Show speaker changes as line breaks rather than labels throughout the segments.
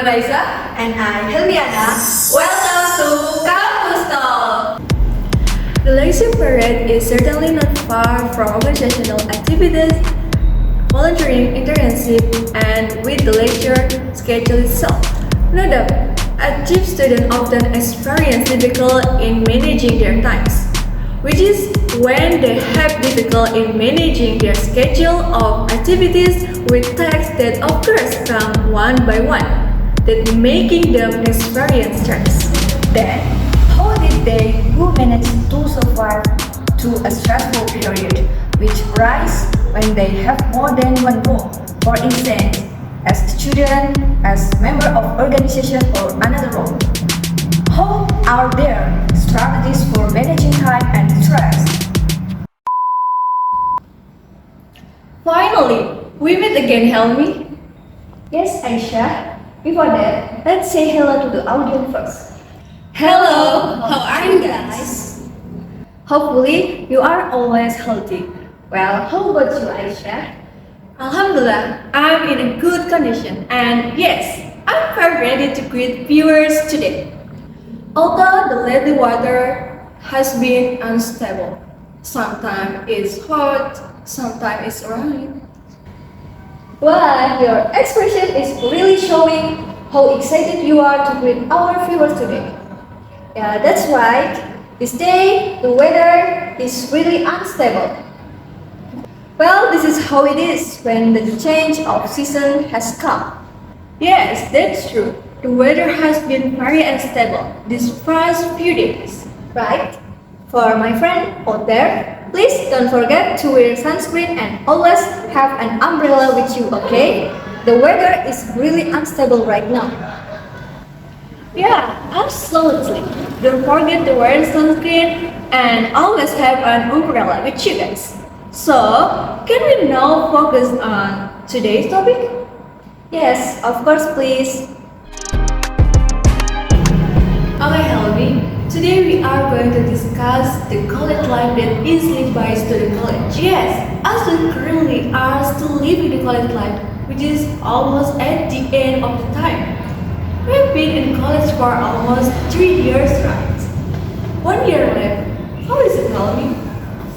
Nuraiysah and I, Helmiana. Welcome to Campus Talk.
The leisure period is certainly not far from organizational activities, volunteering, internship, and with the lecture schedule itself. No doubt, active students often experience difficulty in managing their times, which is when they have difficulty in managing their schedule of activities with tasks that of course come one by one, that making them experience stress.
Then, how did they who manage to survive to a stressful period, which rise when they have more than one goal? For instance, as a student, as member of organization or another role. How are their strategies for managing time and stress?
Finally, we meet again, Helmi.
Yes, Aisyah. Before that, let's say hello to the audience first.
Hello, how are you guys?
Hopefully, you are always healthy. Well, how about you, Aisyah?
Alhamdulillah, I'm in a good condition, and yes, I'm very ready to greet viewers today. Although the lately weather has been unstable, sometimes it's hot, sometimes it's rainy.
Well, your expression is really showing how excited you are to greet our viewers today. Yeah, that's right. This day, the weather is really unstable.
Well, this is how it is when the change of season has come. Yes, that's true. The weather has been very unstable these past few days, right? For my friend out there, please don't forget to wear sunscreen and always have an umbrella with you, okay? The weather is really unstable right now. Yeah, absolutely. Don't forget to wear sunscreen and always have an umbrella with you guys. So, can we now focus on today's topic?
Yes, of course, please.
Okay, Helmi. Today we are going to discuss the college life that is lived by student college. Yes, us students currently are still living the college life, which is almost at the end of the time. We've been in college for almost 3 years, right? 1 year left. How is it, Helmi?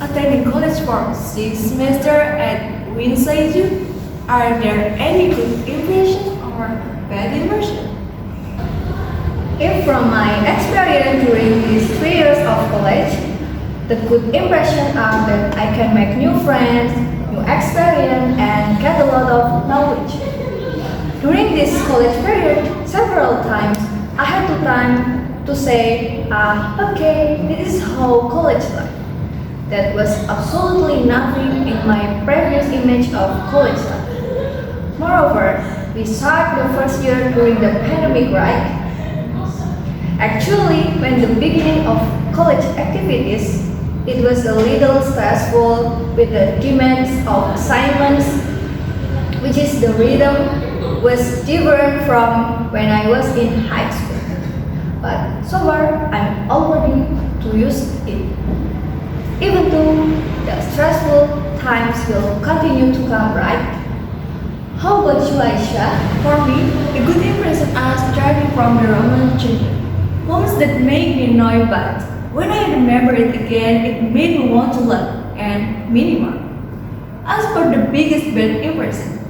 Attending college for 6 semesters at Nuraiysah. Are there any good impressions or bad impressions?
If from my experience during these 3 years of college, the good impressions are that I can make new friends, new experience, and get a lot of knowledge. During this college period, several times I had the time to say, okay, this is how college life. That was absolutely nothing in my previous image of college life. Moreover, we started the first year during the pandemic, right? Actually, when the beginning of college activities, it was a little stressful with the demands of assignments, which is the rhythm was different from when I was in high school. But so far, I'm already to use it. Even though the stressful times will continue to come, right? How about you, Aisyah?
For me, the good impressions are starting from the Roman children. Moments that make me annoyed, but when I remember it again, it made me want to learn and minimal. As for the biggest bad impression,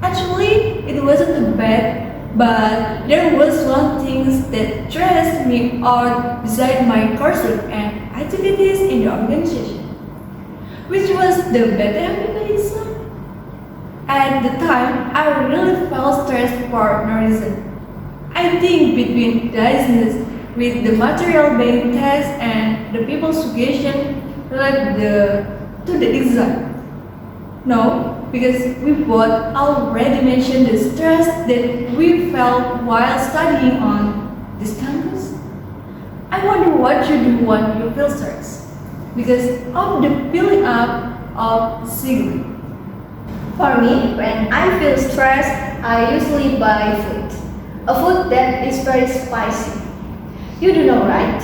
actually it wasn't bad, but there was one thing that stressed me out beside my coursework and activities in the organization, which was the bad activities. At the time, I really felt stressed for no reason. I think between laziness with the material being test and the people's suggestion related to the exam. No, because we both already mentioned the stress that we felt while studying on this campus. I wonder what you do when you feel stressed because of the building up of cigarette.
For me, when I feel stressed, I usually buy food. A food that is very spicy. You do know, right?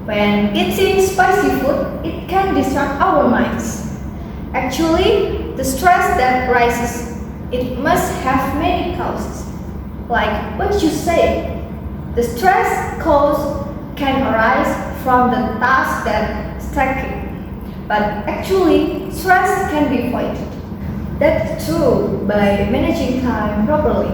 When eating spicy food, it can distract our minds. Actually, the stress that rises, it must have many causes. Like what you say, the stress caused can arise from the task that stacking, but actually stress can be avoided. That's true by managing time properly.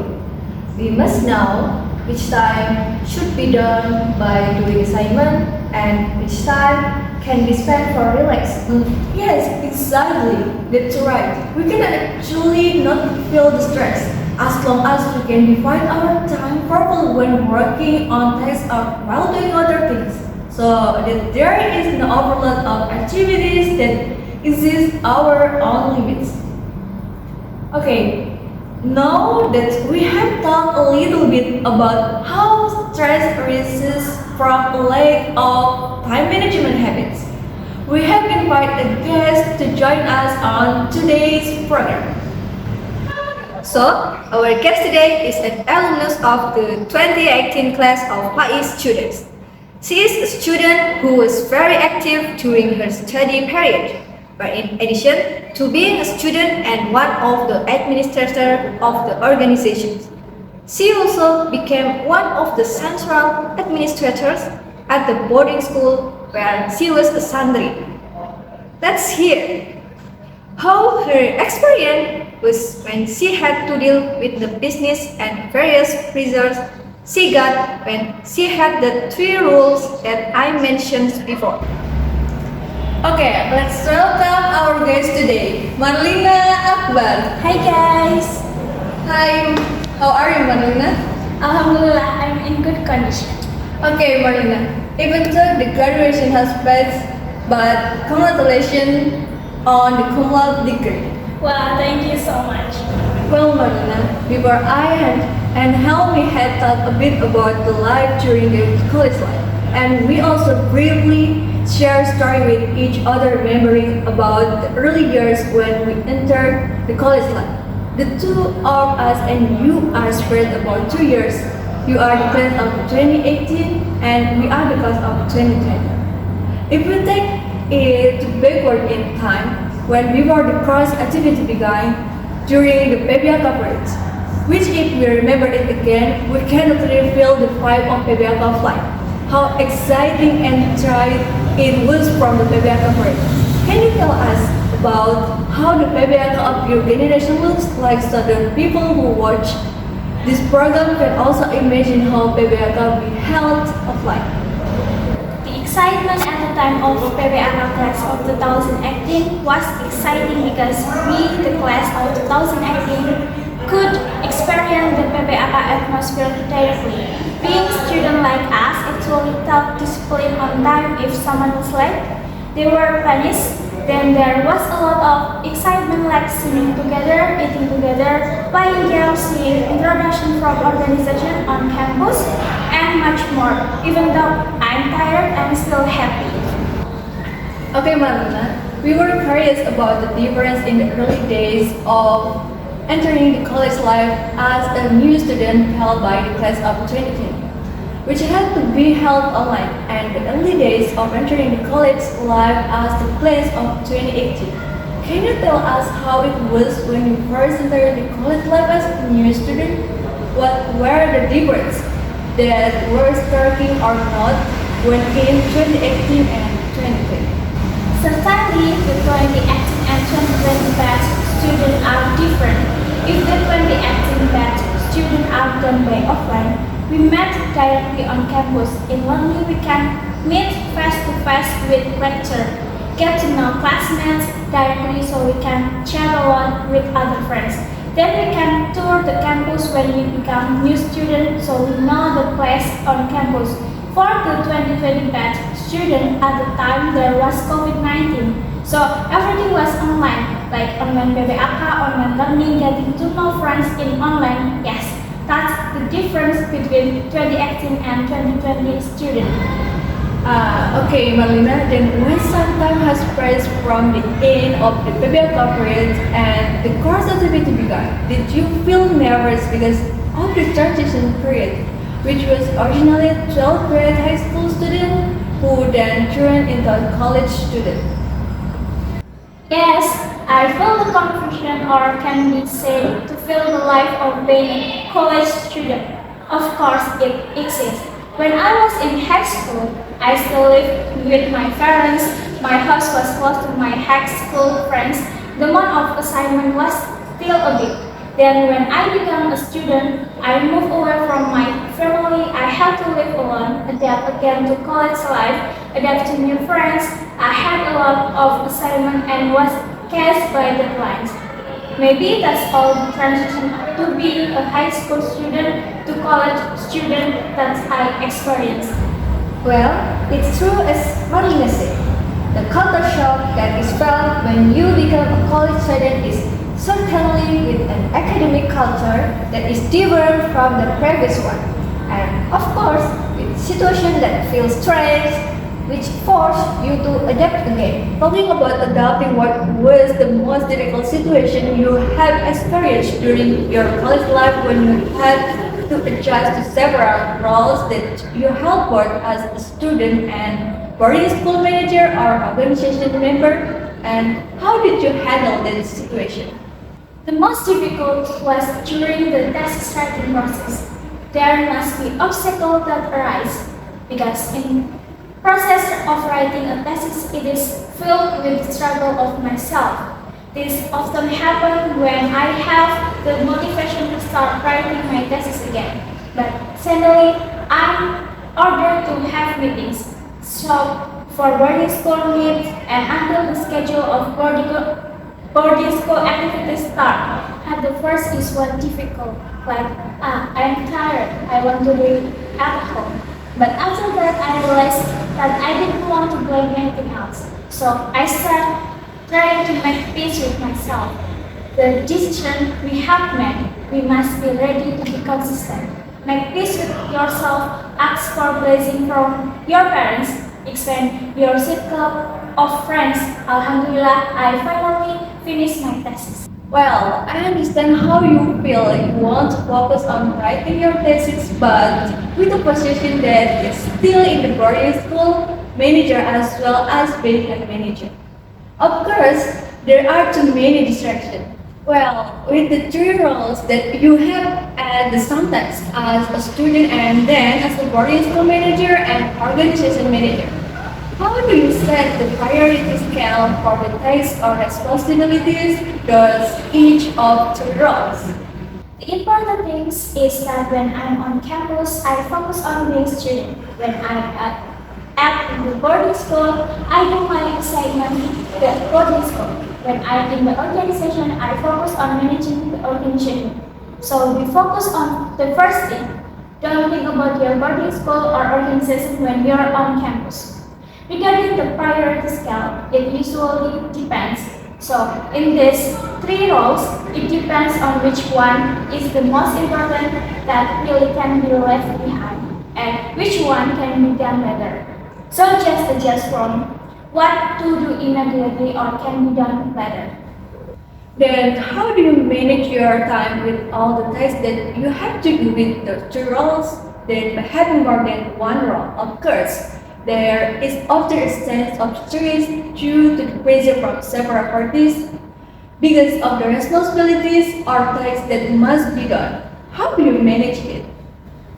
We must know which time should be done by doing assignment and which time can be spent for relax.
Yes, exactly. That's right. We can actually not feel the stress as long as we can divide our time properly when working on tasks or while doing other things. So that there is an overload of activities that exceeds our own limits. Okay, now that we have talked a little bit about how stress arises from a lack of time management habits, we have invited a guest to join us on today's program.
So, our guest today is an alumnus of the 2018 class of PAI students. She is a student who was very active during her study period, but in addition to being a student and one of the administrators of the organization, she also became one of the central administrators at the boarding school where she was a sandri. Let's hear how her experience was when she had to deal with the business and various pressures she got when she had the 3 rules that I mentioned before.
Okay, let's welcome our guest today, Marlina Akbar.
Hi guys!
Hi, how are you, Marlina?
Alhamdulillah, I'm in good condition.
Okay, Marlina, even though the graduation has passed, but congratulations on the cum laude degree.
Wow, thank you so much.
Well, Marlina, before I and Helmi had talked a bit about the life during the college life, and we also briefly share story with each other, remembering about the early years when we entered the college life. The two of us and you are spread about 2 years. You are the class of 2018 and we are the class of 2020. If we take it backward in time, when we were the cross activity began during the PBA coverage, which if we remember it again, we cannot really feel the vibe of PBA flight. How exciting and tried it was from the PBA coverage. Can you tell us about how the PBA of your generation looks like so the people who watch this program can also imagine how PBA will be held offline?
The excitement at the time of PBA class of 2018 was exciting because we, the class of 2018, could experience the PBA atmosphere directly. Being students like us actually taught discipline on time if someone was late. They were punished. Then there was a lot of excitement like singing together, eating together, playing games, seeing introduction from organization on campus, and much more. Even though I'm tired, I'm still happy.
Okay, Marlina, we were curious about the difference in the early days of entering the college life as a new student held by the class of 2020, which had to be held online, and the early days of entering the college life as the class of 2018. Can you tell us how it was when you first entered the college life as a new student? What were the differences that were striking or not when in 2018 and 2020?
Certainly, the 2018 and 2020 batch students are different. If the 2018 batch students are done by offline, we met directly on campus. In 1 week, we can meet face-to-face with lecture, get to know classmates directly so we can chat a lot with other friends. Then we can tour the campus when we become new students so we know the place on campus. For the 2020 batch student, at the time there was COVID-19, so everything was online, like online PBAK, online learning, getting to know friends in online. Yes, that's the difference between 2018 and 2020 student.
Okay, Marlina, then when some time has passed from the end of the PBA coverage and the course activity began, did you feel nervous because of the transition period, which was originally 12th grade high school student who then turned into a college student?
Yes, I feel the confusion, or can be said to feel the life of being a college student? Of course, it exists. When I was in high school, I still lived with my parents. My house was close to my high school friends. The amount of assignment was still a bit. Then when I became a student, I moved away from my family. I had to live alone, adapt again to college life, adapt to new friends. I had a lot of assignment and was cast by deadlines. Maybe that's all the transition to being a high school student to college student that I experienced.
Well, it's true as Marlena said. The culture shock that is felt when you become a college student is certainly with an academic culture that is different from the previous one. And of course, with situations that feel strange, which force you to adapt again.
Talking about adapting, what was the most difficult situation you have experienced during your college life when you had to adjust to several roles that you held both as a student and boarding school manager or organization member? And how did you handle that situation?
The most difficult was during the test writing process. There must be obstacles that arise because in process of writing a thesis it is filled with struggle of myself. This often happens when I have the motivation to start writing my thesis again. But suddenly I'm ordered to have meetings, so for boarding school meets and until the schedule of boarding school activities start. At the first it was difficult, like I'm tired, I want to do it at home. But after that I realized that I didn't want to blame anything else. So I started trying to make peace with myself. The decision we have made, we must be ready to be consistent. Make peace with yourself, ask for blessing from your parents, expand your circle of friends. Alhamdulillah, I finally finished my thesis.
Well, I understand how you feel. You want to focus on writing your thesis, but with the position that is still in the boarding school manager as well as being a manager. Of course, there are too many distractions. Well, with the three roles that you have at the sometimes as a student and then as a boarding school manager and organization manager, how do you set the priority scale for the tasks or responsibilities does each of the roles?
The important thing is that when I'm on campus, I focus on being a student. When I'm at the boarding school, I do my assignment at the boarding school. When I'm in the organization, I focus on managing the organization. So we focus on the first thing. Don't think about your boarding school or organization when you're on campus. Regarding the priority scale, it usually depends. So in these three roles, it depends on which one is the most important that really can be left behind and which one can be done better. So just adjust from what to do immediately or can be done better.
Then how do you manage your time with all the tasks that you have to do with the two roles? Then by having more than one role, of course, there is often a sense of stress due to the pressure from several parties because of the responsibilities or tasks that must be done. How do you manage it?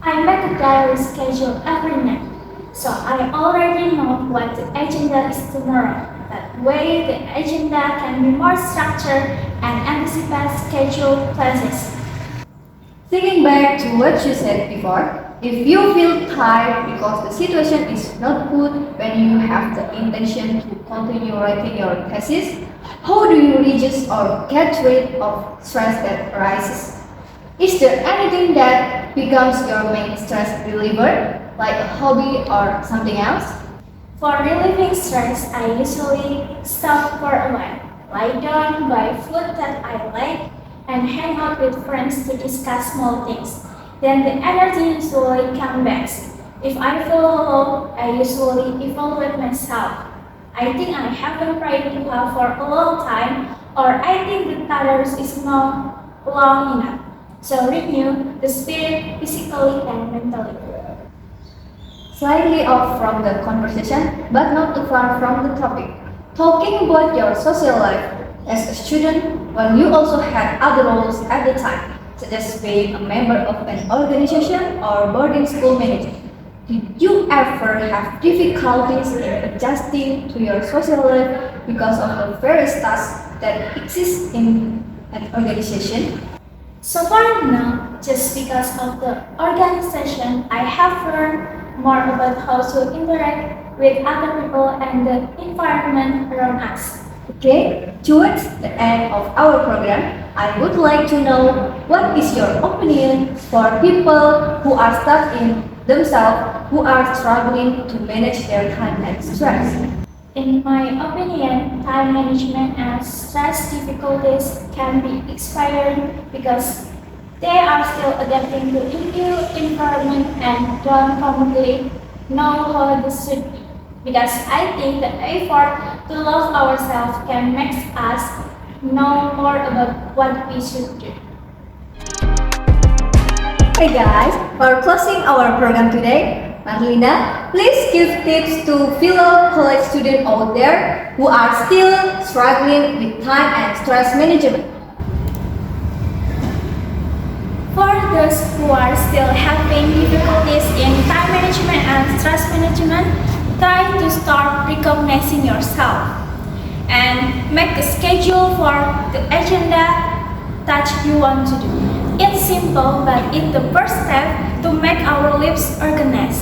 I make a diary schedule every night, so I already know what the agenda is tomorrow. That way the agenda can be more structured and anticipate scheduled classes.
Thinking back to what you said before, if you feel tired because the situation is not good when you have the intention to continue writing your thesis, how do you reduce or get rid of stress that arises? Is there anything that becomes your main stress reliever, like a hobby or something else?
For relieving stress, I usually stop for a while, lie down, buy food that I like, and hang out with friends to discuss small things. Then the energy usually comes back. If I feel low, I usually evaluate myself. I think I haven't prayed too hard for a long time, or I think the tolerance is not long enough. So renew the spirit physically and mentally.
Slightly off from the conversation, but not too far from the topic. Talking about your social life, As a student, well, you also had other roles at the time, such as being a member of an organization or boarding school manager. Did you ever have difficulties in adjusting to your social life because of the various tasks that exist in an organization?
So far no, just because of the organization, I have learned more about how to interact with other people and the environment around us.
Okay, towards the end of our program, I would like to know what is your opinion for people who are stuck in themselves, who are struggling to manage their time and stress.
In my opinion, time management and stress difficulties can be expired because they are still adapting to new environment and don't completely know how this should be. Because I think the effort to love ourselves can make us know more about what we should do.
Hey guys, for closing our program today, Marlina, please give tips to fellow college students out there who are still struggling with time and stress management.
For those who are still having difficulties in time management and stress management, try to start recognizing yourself and make a schedule for the agenda that you want to do. It's simple, but it's the first step to make our lives organized.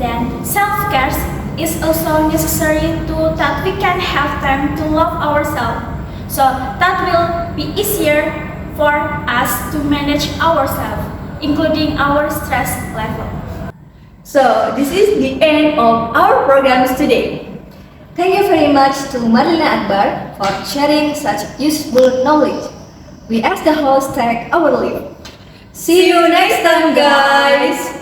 Then self-care is also necessary so that we can have time to love ourselves. So that will be easier for us to manage ourselves, including our stress level.
So this is the end of our programs today.
Thank you very much to Marlina Akbar for sharing such useful knowledge. We ask the host take our leave.
See you next time, guys!